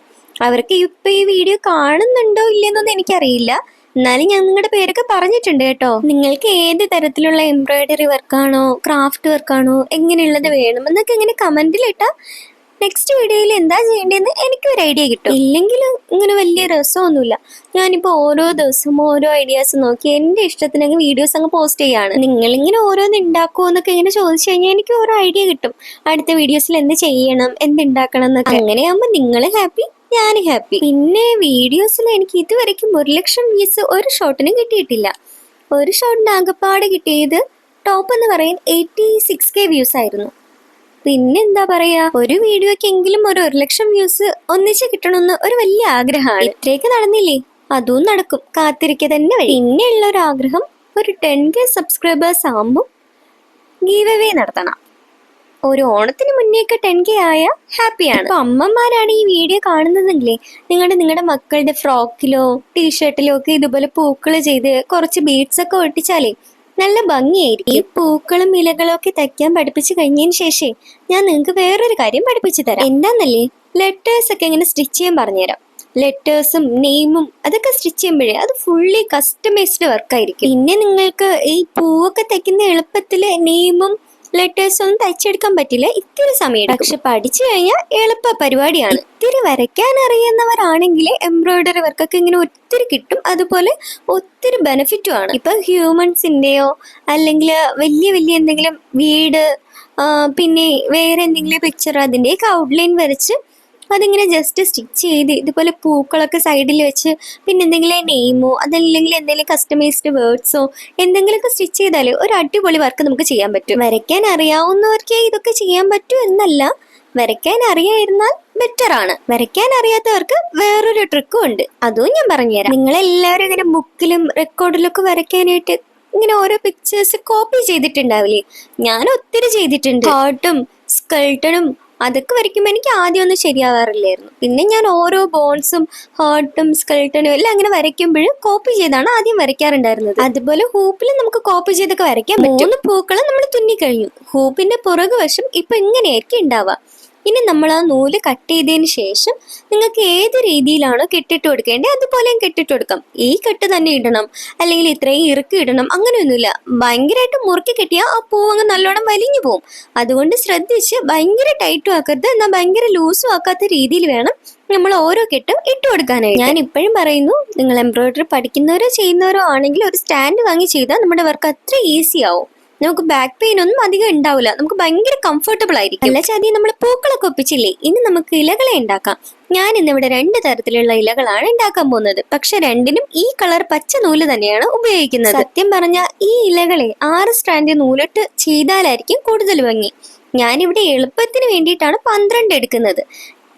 അവർക്ക് ഇപ്പൊ ഈ വീഡിയോ കാണുന്നുണ്ടോ ഇല്ലെന്നൊന്നും എനിക്കറിയില്ല. എന്നാലും ഞാൻ നിങ്ങളുടെ പേരൊക്കെ പറഞ്ഞിട്ടുണ്ട് കേട്ടോ. നിങ്ങൾക്ക് ഏത് തരത്തിലുള്ള എംബ്രോയിഡറി വർക്കാണോ ക്രാഫ്റ്റ് വർക്കാണോ എങ്ങനെയുള്ളത് വേണമെന്നൊക്കെ ഇങ്ങനെ കമന്റിലിട്ടാൽ നെക്സ്റ്റ് വീഡിയോയിൽ എന്താ ചെയ്യേണ്ടതെന്ന് എനിക്കൊരു ഐഡിയ കിട്ടും. ഇല്ലെങ്കിലും ഇങ്ങനെ വലിയ രസമൊന്നുമില്ല. ഞാനിപ്പോൾ ഓരോ ദിവസവും ഓരോ ഐഡിയാസ് നോക്കി എൻ്റെ ഇഷ്ടത്തിനങ്ങ് വീഡിയോസ് അങ്ങ് പോസ്റ്റ് ചെയ്യാണ്. നിങ്ങളിങ്ങനെ ഓരോന്ന് ഉണ്ടാക്കുമോ എന്നൊക്കെ ഇങ്ങനെ ചോദിച്ചു കഴിഞ്ഞാൽ എനിക്ക് ഓരോ ഐഡിയ കിട്ടും. അടുത്ത വീഡിയോസിൽ എന്ത് ചെയ്യണം, എന്തുണ്ടാക്കണം എന്നൊക്കെ. അങ്ങനെയാകുമ്പോൾ നിങ്ങൾ ഹാപ്പി, ഞാൻ ഹാപ്പി. പിന്നെ വീഡിയോസിൽ എനിക്ക് ഇതുവരെയ്ക്കും 1,00,000 വ്യൂസ് ഒരു ഷോട്ടിനും കിട്ടിയിട്ടില്ല. ഒരു ഷോട്ടിന് ആകെപ്പാട് കിട്ടിയത് ടോപ്പ് എന്ന് പറയാൻ 86K വ്യൂസ് ആയിരുന്നു. പിന്നെ എന്താ പറയാ, ഒരു വീഡിയോക്കെങ്കിലും ഒരു 1,00,000 വ്യൂസ് ഒന്നിച്ച് കിട്ടണമെന്ന് ഒരു വലിയ ആഗ്രഹമാണ്. ഇത്രയൊക്കെ നടന്നില്ലേ, അതും നടക്കും, കാത്തിരിക്കുക തന്നെ വഴി. പിന്നെ ഉള്ള ഒരു ആഗ്രഹം, ഒരു 10K സബ്സ്ക്രൈബേഴ്സ് ആകുമ്പോൾ ഗീവ് അവേ നടത്തണം. ഒരു ഓണത്തിന് മുന്നേയൊക്കെ 10K ആയ ഹാപ്പിയാണ്. ഇപ്പൊ അമ്മമാരാണ് ഈ വീഡിയോ കാണുന്നതെങ്കിലേ നിങ്ങളുടെ മക്കളുടെ ഫ്രോക്കിലോ ടീഷർട്ടിലോ ഒക്കെ ഇതുപോലെ പൂക്കള് ചെയ്ത് കുറച്ച് ബീഡ്സ് ഒക്കെ ഒട്ടിച്ചാലേ നല്ല ഭംഗിയായിരിക്കും. ഈ പൂക്കളും ഇലകളും ഒക്കെ തയ്ക്കാൻ പഠിപ്പിച്ചു കഴിഞ്ഞതിന് ശേഷം ഞാൻ നിങ്ങൾക്ക് വേറൊരു കാര്യം പഠിപ്പിച്ചു തരാം. എന്താന്നല്ലേ, ലെറ്റേഴ്സ് ഒക്കെ ഇങ്ങനെ സ്റ്റിച്ച് ചെയ്യാൻ പറഞ്ഞുതരാം. ലെറ്റേഴ്സും നെയിമും അതൊക്കെ സ്റ്റിച്ച് ചെയ്യുമ്പോഴേ അത് ഫുള്ളി കസ്റ്റമൈസ്ഡ് വർക്കായിരിക്കും. പിന്നെ നിങ്ങൾക്ക് ഈ പൂവൊക്കെ തയ്ക്കുന്ന എളുപ്പത്തില് നെയിമും ലെറ്റേഴ്സും ഒന്നും തയ്ച്ചെടുക്കാൻ പറ്റില്ല, ഇത്തിരി സമയം. പക്ഷെ പഠിച്ചു കഴിഞ്ഞാൽ എളുപ്പ പരിപാടിയാണ്. ഇത്തിരി വരയ്ക്കാൻ അറിയുന്നവരാണെങ്കിൽ എംബ്രോയിഡറി വർക്കൊക്കെ ഇങ്ങനെ ഒത്തിരി കിട്ടും. അതുപോലെ ഒത്തിരി ബെനിഫിറ്റും ആണ്. ഇപ്പൊ ഹ്യൂമൻസിന്റെയോ അല്ലെങ്കിൽ വലിയ എന്തെങ്കിലും വീട്, പിന്നെ വേറെ എന്തെങ്കിലും പിക്ചർ, അതിൻ്റെയൊക്കെ ഔട്ട്ലൈൻ വരച്ച് അതിങ്ങനെ ജസ്റ്റ് സ്റ്റിച്ച് ചെയ്ത് ഇതുപോലെ പൂക്കളൊക്കെ സൈഡിൽ വെച്ച് പിന്നെ എന്തെങ്കിലും നെയിമോ അതല്ലെങ്കിൽ എന്തെങ്കിലും കസ്റ്റമൈസ്ഡ് വേർഡ്സോ എന്തെങ്കിലുമൊക്കെ സ്റ്റിച്ച് ചെയ്താൽ ഒരു അടിപൊളി വർക്ക് നമുക്ക് ചെയ്യാൻ പറ്റും. വരയ്ക്കാൻ അറിയാവുന്നവർക്ക് ഇതൊക്കെ ചെയ്യാൻ പറ്റും എന്നല്ല, വരയ്ക്കാൻ അറിയായിരുന്നാൽ ബെറ്റർ ആണ്. വരയ്ക്കാൻ അറിയാത്തവർക്ക് വേറൊരു ട്രിക്കും ഉണ്ട്, അതും ഞാൻ പറഞ്ഞുതരാം. നിങ്ങളെല്ലാവരും ഇങ്ങനെ ബുക്കിലും റെക്കോർഡിലൊക്കെ വരയ്ക്കാനായിട്ട് ഇങ്ങനെ ഓരോ പിക്ചേഴ്സ് കോപ്പി ചെയ്തിട്ടുണ്ടാവില്ലേ? ഞാൻ ഒത്തിരി ചെയ്തിട്ടുണ്ട്. ഹാർട്ടും സ്കൾട്ടണും അതൊക്കെ വരയ്ക്കുമ്പോൾ എനിക്ക് ആദ്യം ഒന്നും ശരിയാവാറില്ലായിരുന്നു. പിന്നെ ഞാൻ ഓരോ ബോൺസും ഹാർട്ടും സ്കൾട്ടനും എല്ലാം അങ്ങനെ വരയ്ക്കുമ്പോഴും കോപ്പി ചെയ്താണ് ആദ്യം വരയ്ക്കാറുണ്ടായിരുന്നത്. അതുപോലെ ഹൂപ്പിൽ നമുക്ക് കോപ്പി ചെയ്തൊക്കെ വരയ്ക്കാൻ പറ്റും. 3 പൂക്കളും നമ്മൾ തുന്നിക്കഴിഞ്ഞു. ഹൂപ്പിന്റെ പുറകുവശം ഇപ്പൊ ഇങ്ങനെയായിരിക്കും ഉണ്ടാവുക. ഇനി നമ്മൾ ആ നൂല് കട്ട് ചെയ്തതിന് ശേഷം നിങ്ങൾക്ക് ഏത് രീതിയിലാണോ കെട്ടിട്ട് കൊടുക്കേണ്ടത് അതുപോലെ കെട്ടിട്ട് കൊടുക്കാം. ഈ കെട്ട് തന്നെ ഇടണം, അല്ലെങ്കിൽ ഇത്രയും ഇറുക്കി ഇടണം, അങ്ങനെയൊന്നുമില്ല. ഭയങ്കരമായിട്ട് മുറുക്കി കെട്ടിയാൽ ആ പൂവ് അങ്ങ് നല്ലോണം വലിഞ്ഞു പോകും. അതുകൊണ്ട് ശ്രദ്ധിച്ച് ഭയങ്കര ടൈറ്റും ആക്കരുത്, എന്നാൽ ഭയങ്കര ലൂസും ആക്കാത്ത രീതിയിൽ വേണം നമ്മൾ ഓരോ കെട്ടും ഇട്ട് കൊടുക്കാനായിട്ട്. ഞാൻ ഇപ്പോഴും പറയുന്നു, നിങ്ങൾ എംബ്രോയിഡറി പഠിക്കുന്നവരോ ചെയ്യുന്നവരോ ആണെങ്കിൽ ഒരു സ്റ്റാൻഡ് വാങ്ങി ചെയ്താൽ നമ്മുടെ വർക്ക് അത്ര ഈസി ആവും. നമുക്ക് ബാക്ക് പെയിൻ ഒന്നും അധികം ഉണ്ടാവില്ല, നമുക്ക് ഭയങ്കര കംഫർട്ടബിൾ ആയിരിക്കും. അല്ല ചാതി, നമ്മൾ പൂക്കളൊക്കെ ഒപ്പിച്ചില്ലേ, ഇനി നമുക്ക് ഇലകളെ ഉണ്ടാക്കാം. ഞാൻ ഇന്നിവിടെ 2 തരത്തിലുള്ള ഇലകളാണ് ഉണ്ടാക്കാൻ പോകുന്നത്. പക്ഷെ രണ്ടിനും ഈ കളർ പച്ച നൂല് തന്നെയാണ് ഉപയോഗിക്കുന്നത്. സത്യം പറഞ്ഞാൽ ഈ ഇലകളെ 6 സ്ട്രാൻഡ് നൂലിട്ട് ചെയ്താലായിരിക്കും കൂടുതൽ ഭംഗി. ഞാനിവിടെ എളുപ്പത്തിന് വേണ്ടിയിട്ടാണ് 12 എടുക്കുന്നത്.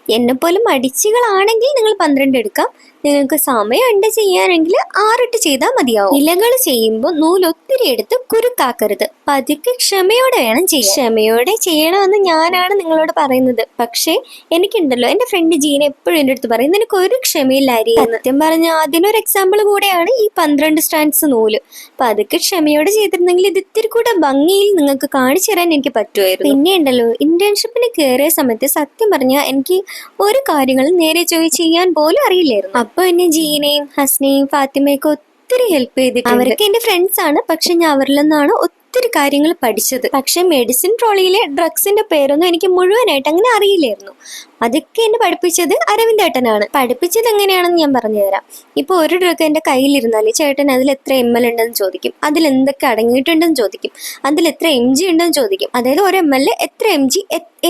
എന്നെപ്പോലെ മടിച്ചുകളാണെങ്കിൽ നിങ്ങൾ 12 എടുക്കാം. നിങ്ങൾക്ക് സമയമുണ്ട് ചെയ്യാനെങ്കിൽ 6 ചെയ്താൽ മതിയാവും. ഇലകൾ ചെയ്യുമ്പോൾ നൂലൊത്തിരി എടുത്ത് കുരുക്കാക്കരുത്, പതുക്കെ ക്ഷമയോടെ വേണം ചെയ്യാൻ. ക്ഷമയോടെ ചെയ്യണമെന്ന് ഞാനാണ് നിങ്ങളോട് പറയുന്നത്. പക്ഷേ എനിക്കുണ്ടല്ലോ, എൻ്റെ ഫ്രണ്ട് ജീന എപ്പോഴും എൻ്റെ അടുത്ത് പറയും, നിനക്ക് ഒരു ക്ഷമയില്ലായിരിക്കും. സത്യം പറഞ്ഞാൽ അതിനൊരു എക്സാമ്പിൾ കൂടെയാണ് ഈ 12 സ്റ്റാൻഡ്സ് നൂല്. പതുക്കെ ക്ഷമയോടെ ചെയ്തിരുന്നെങ്കിൽ ഇത് ഇത്തിരി കൂടെ ഭംഗിയിൽ നിങ്ങൾക്ക് കാണിച്ചു തരാൻ എനിക്ക് പറ്റുമായിരുന്നു. പിന്നെ ഉണ്ടല്ലോ, ഇന്റേൺഷിപ്പിന് കയറിയ സമയത്ത് സത്യം പറഞ്ഞാൽ എനിക്ക് ഒരു കാര്യങ്ങളും നേരെ ചെയ്യാൻ പോലും അറിയില്ലായിരുന്നു. അപ്പൊ എന്നെ ജീനയും ഹസ്നയും ഫാത്തിമയൊക്കെ ഒത്തിരി ഹെൽപ്പ് ചെയ്തിട്ടുണ്ട്. അവരൊക്കെ എന്റെ ഫ്രണ്ട്സ് ആണ്. പക്ഷെ ഞാൻ അവരിൽ നിന്നാണ് ഒത്തിരി കാര്യങ്ങൾ പഠിച്ചത്. പക്ഷെ മെഡിസിൻ ട്രോളിയിലെ ഡ്രഗ്സിന്റെ പേരൊന്നും എനിക്ക് മുഴുവനായിട്ട് അങ്ങനെ അറിയില്ലായിരുന്നു. അതൊക്കെ എന്നെ പഠിപ്പിച്ചത് അരവിന്ദേട്ടനാണ്. പഠിപ്പിച്ചത് എങ്ങനെയാണെന്ന് ഞാൻ പറഞ്ഞു തരാം. ഇപ്പൊ ഒരു ഡ്രഗ് എന്റെ കയ്യിലിരുന്നാല് ചേട്ടൻ അതിൽ എത്ര ml ഉണ്ടെന്ന് ചോദിക്കും, അതിൽ എന്തൊക്കെ അടങ്ങിയിട്ടുണ്ടെന്ന് ചോദിക്കും, അതിൽ എത്ര mg ഉണ്ടെന്ന് ചോദിക്കും. അതായത് ഒരു ml എത്ര mg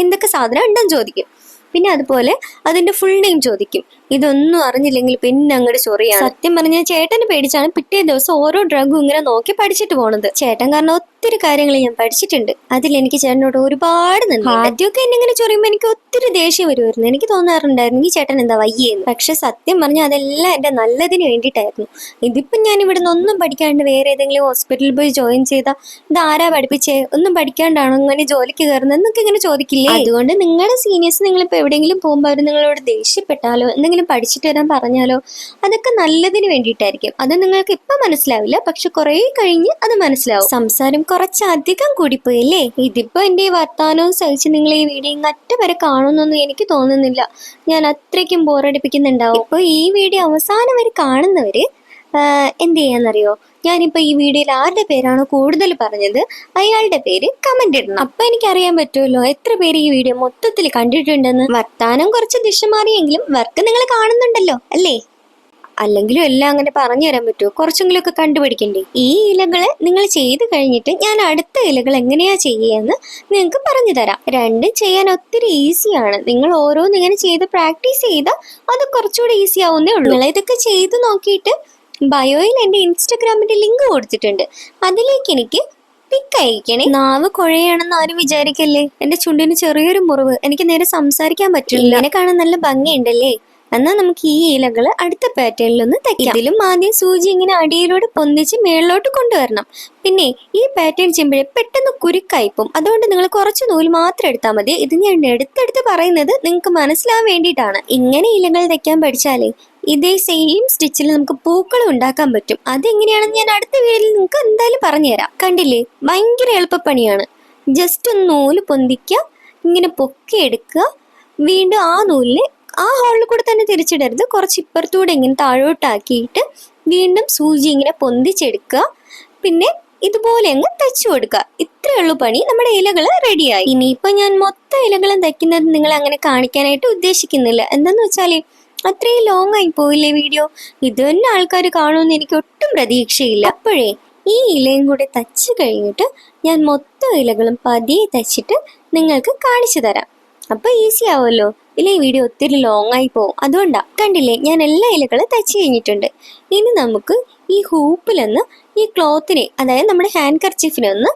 എന്തൊക്കെ സാധനം ഉണ്ടെന്ന് ചോദിക്കും. പിന്നെ അതുപോലെ അതിന്റെ ഫുൾ നെയിം ചോദിക്കും. ഇതൊന്നും അറിഞ്ഞില്ലെങ്കിൽ പിന്നെ അങ്ങോട്ട് ചൊറിയാണ്. സത്യം പറഞ്ഞാൽ ചേട്ടന് പേടിച്ചാണ് പിറ്റേ ദിവസം ഓരോ ഡ്രഗും ഇങ്ങനെ നോക്കി പഠിച്ചിട്ട് പോണത്. ചേട്ടൻ കാരണം ഒത്തിരി കാര്യങ്ങൾ ഞാൻ പഠിച്ചിട്ടുണ്ട്. അതിൽ എനിക്ക് ചേട്ടനോട് ഒരുപാട് നന്ദി. ആദ്യമൊക്കെ എന്നെ ഇങ്ങനെ ചൊറിയുമ്പോൾ എനിക്ക് ഒത്തിരി ദേഷ്യം വരുമായിരുന്നു. എനിക്ക് തോന്നാറുണ്ടായിരുന്നു ഈ ചേട്ടൻ എന്താ വയ്യെന്ന്. പക്ഷെ സത്യം പറഞ്ഞാൽ അതെല്ലാം എന്റെ നല്ലതിന് വേണ്ടിയിട്ടായിരുന്നു. ഇതിപ്പം ഞാൻ ഇവിടെ നിന്ന് ഒന്നും പഠിക്കാണ്ട് വേറെ ഏതെങ്കിലും ഹോസ്പിറ്റലിൽ പോയി ജോയിൻ ചെയ്താൽ ഇത് ആരാ പഠിപ്പിച്ചേ, ഒന്നും പഠിക്കാണ്ടാണോ ഇങ്ങനെ ജോലിക്ക് കയറുന്നത് എന്നൊക്കെ ഇങ്ങനെ ചോദിക്കില്ലേ. അതുകൊണ്ട് നിങ്ങളുടെ സീനിയേഴ്സ് നിങ്ങളിപ്പോൾ എവിടെയെങ്കിലും പോകുമ്പോൾ അവർ നിങ്ങളോട് ദേഷ്യപ്പെട്ടാലോ എന്തെങ്കിലും പഠിച്ചിട്ട് വരാൻ പറഞ്ഞാലോ അതൊക്കെ നല്ലതിന് വേണ്ടിയിട്ടായിരിക്കും. അത് നിങ്ങൾക്ക് ഇപ്പൊ മനസ്സിലാവില്ല, പക്ഷെ കുറെ കഴിഞ്ഞ് അത് മനസ്സിലാവും. സംസാരം കുറച്ചധികം കൂടിപ്പോയി അല്ലേ? ഇതിപ്പോ എന്റെ ഈ വർത്താനവും സഹിച്ച് നിങ്ങൾ ഈ വീഡിയോ ഇങ്ങറ്റ വരെ കാണുന്നൊന്നും എനിക്ക് തോന്നുന്നില്ല. ഞാൻ അത്രയ്ക്കും ബോറടിപ്പിക്കുന്നുണ്ടാവും. ഇപ്പൊ ഈ വീഡിയോ അവസാനം വരെ കാണുന്നവര് എന്ത് ചെയ്യാന്നറിയോ, ഞാനിപ്പോ ഈ വീഡിയോയിൽ ആരുടെ പേരാണോ കൂടുതൽ പറഞ്ഞത് അയാളുടെ പേര് കമന്റ് ഇടണം. അപ്പൊ എനിക്കറിയാൻ പറ്റുമല്ലോ എത്ര പേര് ഈ വീഡിയോ മൊത്തത്തിൽ കണ്ടിട്ടുണ്ടെന്ന്. വർത്താനം കുറച്ച് ദിശ മാറിയെങ്കിലും വർക്ക് നിങ്ങൾ കാണുന്നുണ്ടല്ലോ അല്ലേ? അല്ലെങ്കിലും എല്ലാം അങ്ങനെ പറഞ്ഞു തരാൻ പറ്റുമോ? കുറച്ചെങ്കിലും ഒക്കെ കണ്ടുപിടിക്കണ്ടേ? ഈ ഇലകള് നിങ്ങൾ ചെയ്ത് കഴിഞ്ഞിട്ട് ഞാൻ അടുത്ത ഇലകൾ എങ്ങനെയാ ചെയ്യുകയെന്ന് നിങ്ങൾക്ക് പറഞ്ഞു തരാം. രണ്ടും ചെയ്യാൻ ഒത്തിരി ഈസിയാണ്. നിങ്ങൾ ഓരോന്ന് ഇങ്ങനെ ചെയ്ത് പ്രാക്ടീസ് ചെയ്താൽ അത് കുറച്ചുകൂടി ഈസി ആവുന്നേ ഉള്ളൂ. നിങ്ങൾ ഇതൊക്കെ ചെയ്ത് നോക്കിയിട്ട് ബയോയിൽ എൻ്റെ ഇൻസ്റ്റഗ്രാമിന്റെ ലിങ്ക് കൊടുത്തിട്ടുണ്ട്, അതിലേക്ക് എനിക്ക് പിക്ക് അയക്കണേ. നാവ് കുഴയാണെന്ന് ആരും വിചാരിക്കല്ലേ. എന്റെ ചുണ്ടിന് ചെറിയൊരു മുറിവ്, എനിക്ക് നേരെ സംസാരിക്കാൻ പറ്റില്ല. ഇങ്ങനെ കാണാൻ നല്ല ഭംഗിയുണ്ടല്ലേ? എന്നാൽ നമുക്ക് ഈ ഇലകള് അടുത്ത പാറ്റേണിലൊന്ന് തയ്ക്കാം. ഇതിലും ആദ്യം സൂചി ഇങ്ങനെ അടിയിലൂടെ പൊന്തിച്ച് മേളിലോട്ട് കൊണ്ടുവരണം. പിന്നെ ഈ പാറ്റേൺ ചെയ്യുമ്പോഴേ പെട്ടെന്ന് കുരുക്കായിപ്പോവും. അതുകൊണ്ട് നിങ്ങൾ കുറച്ച് നൂല് മാത്രം എടുത്താൽ മതി. ഇത് ഞാൻ എടുത്തെടുത്ത് പറയുന്നത് നിങ്ങൾക്ക് മനസ്സിലാവാൻ വേണ്ടിയിട്ടാണ്. ഇങ്ങനെ ഇലകൾ തയ്ക്കാൻ പഠിച്ചാലേ ഇതേ സെയിം സ്റ്റിച്ചിൽ നമുക്ക് പൂക്കളും ഉണ്ടാക്കാൻ പറ്റും. അതെങ്ങനെയാണെന്ന് ഞാൻ അടുത്ത വീഡിയോയിൽ നിങ്ങൾക്ക് എന്തായാലും പറഞ്ഞുതരാം. കണ്ടില്ലേ, ഭയങ്കര എളുപ്പപ്പണിയാണ്. ജസ്റ്റ് ഒന്ന് നൂല് പൊന്തിക്കുക, ഇങ്ങനെ പൊക്കി എടുക്കുക, വീണ്ടും ആ നൂലിന് ആ ഹോളിൽ കൂടെ തന്നെ തിരിച്ചിടരുത്, കുറച്ച് ഇപ്പുറത്തൂടെ ഇങ്ങനെ താഴോട്ടാക്കിയിട്ട് വീണ്ടും സൂചി ഇങ്ങനെ പൊന്തിച്ചെടുക്കുക. പിന്നെ ഇതുപോലെ അങ്ങ് തയ്ച്ചു കൊടുക്കുക. ഇത്രയേ ഉള്ളൂ പണി. നമ്മുടെ ഇലകൾ റെഡിയായി. ഇനിയിപ്പോൾ ഞാൻ മൊത്തം ഇലകളും തയ്ക്കുന്നത് നിങ്ങളെ അങ്ങനെ കാണിക്കാനായിട്ട് ഉദ്ദേശിക്കുന്നില്ല. എന്താന്ന് വെച്ചാല് അത്രയും ലോങ് ആയി പോയില്ലേ വീഡിയോ. ഇത് തന്നെ ആൾക്കാർ കാണുമെന്ന് എനിക്ക് ഒട്ടും പ്രതീക്ഷയില്ല. അപ്പോഴേ ഈ ഇലയും കൂടെ തച്ച് കഴിഞ്ഞിട്ട് ഞാൻ മൊത്തം ഇലകളും പതിയെ തയ്ച്ചിട്ട് നിങ്ങൾക്ക് കാണിച്ചു തരാം. അപ്പൊ ഈസി ആവുമല്ലോ. ഇല്ല, ഈ വീഡിയോ ഒത്തിരി ലോങ് ആയി പോകും. അതുകൊണ്ടാ. കണ്ടില്ലേ, ഞാൻ എല്ലാ ഇലകളും തയ്ച്ചു കഴിഞ്ഞിട്ടുണ്ട്. ഇനി നമുക്ക് ഈ ഹൂപ്പിലൊന്ന് ഈ ക്ലോത്തിനെ, അതായത് നമ്മുടെ ഹാൻഡ് കർച്ചീഫിനെ ഒന്ന്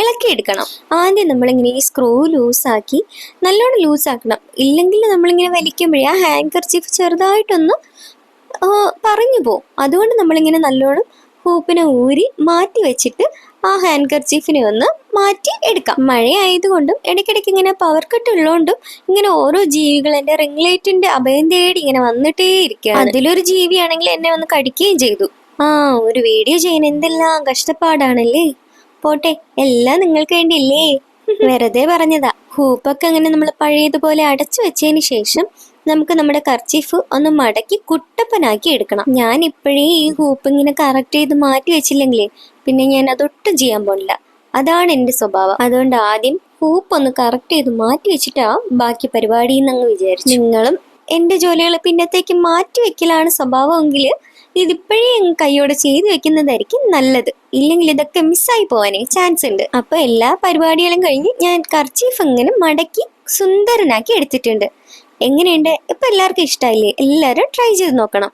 ഇളക്കിയെടുക്കണം. ആദ്യം നമ്മളിങ്ങനെ ഈ സ്ക്രൂ ലൂസാക്കി നല്ലോണം ലൂസാക്കണം. ഇല്ലെങ്കിൽ നമ്മളിങ്ങനെ വലിക്കുമ്പോഴേ ആ ഹാൻഡ് കർച്ചീഫ് ചെറുതായിട്ടൊന്ന് പറഞ്ഞു പോവും. അതുകൊണ്ട് നമ്മളിങ്ങനെ നല്ലോണം ഹൂപ്പിനെ ഊരി മാറ്റി വെച്ചിട്ട് ആ ഹാൻഡ് കർച്ചീഫിനെ ഒന്ന് മാറ്റി എടുക്കാം. മഴയായതുകൊണ്ടും ഇടയ്ക്കിടയ്ക്ക് ഇങ്ങനെ പവർ കട്ട് ഉള്ളതുകൊണ്ടും ഇങ്ങനെ ഓരോ ജീവികൾ എൻ്റെ റിംഗ് ലൈറ്റിന്റെ അഭയം തേടി ഇങ്ങനെ വന്നിട്ടേ ഇരിക്കുകയാണ്. അതിലൊരു ജീവിയാണെങ്കിൽ എന്നെ ഒന്ന് കടിക്കുകയും ചെയ്തു. ഒരു വീഡിയോ ചെയ്യാൻ എന്തെല്ലാം കഷ്ടപ്പാടാണല്ലേ. പോട്ടെ, എല്ലാം നിങ്ങൾക്ക് വേണ്ടിയല്ലേ. വെറുതെ പറഞ്ഞതാ. ഹൂപ്പൊക്കെ അങ്ങനെ നമ്മൾ പഴയതുപോലെ അടച്ചു വെച്ചതിന് ശേഷം നമുക്ക് നമ്മുടെ കർച്ചീഫ് ഒന്ന് മടക്കി കുട്ടപ്പനാക്കി എടുക്കണം. ഞാൻ ഇപ്പോഴേ ഈ ഹൂപ്പ് ഇങ്ങനെ കറക്റ്റ് ചെയ്ത് മാറ്റി വെച്ചില്ലെങ്കിലേ പിന്നെ ഞാൻ അതൊട്ടും ചെയ്യാൻ പോണില്ല. അതാണ് എൻ്റെ സ്വഭാവം. അതുകൊണ്ട് ആദ്യം ഹൂപ്പ് ഒന്ന് കറക്റ്റ് ചെയ്ത് മാറ്റി വെച്ചിട്ടാ ബാക്കി പരിപാടി എന്നങ്ങ് വിചാരിച്ചു. നിങ്ങളും എൻ്റെ ജോലികൾ പിന്നത്തേക്ക് മാറ്റി വെക്കലാണ് സ്വഭാവമെങ്കിൽ ഇതിപ്പോഴേ കൈയോടെ ചെയ്തു വെക്കുന്നതായിരിക്കും നല്ലത്. ഇല്ലെങ്കിൽ ഇതൊക്കെ മിസ്സായി പോവാനേ ചാൻസ് ഉണ്ട്. അപ്പൊ എല്ലാ പരിപാടികളും കഴിഞ്ഞ് ഞാൻ കർച്ചീഫ് ഇങ്ങനെ മടക്കി സുന്ദരനാക്കി എടുത്തിട്ടുണ്ട്. എങ്ങനെയുണ്ട്? ഇപ്പൊ എല്ലാവർക്കും ഇഷ്ടമായില്ലേ? എല്ലാവരും ട്രൈ ചെയ്ത് നോക്കണം.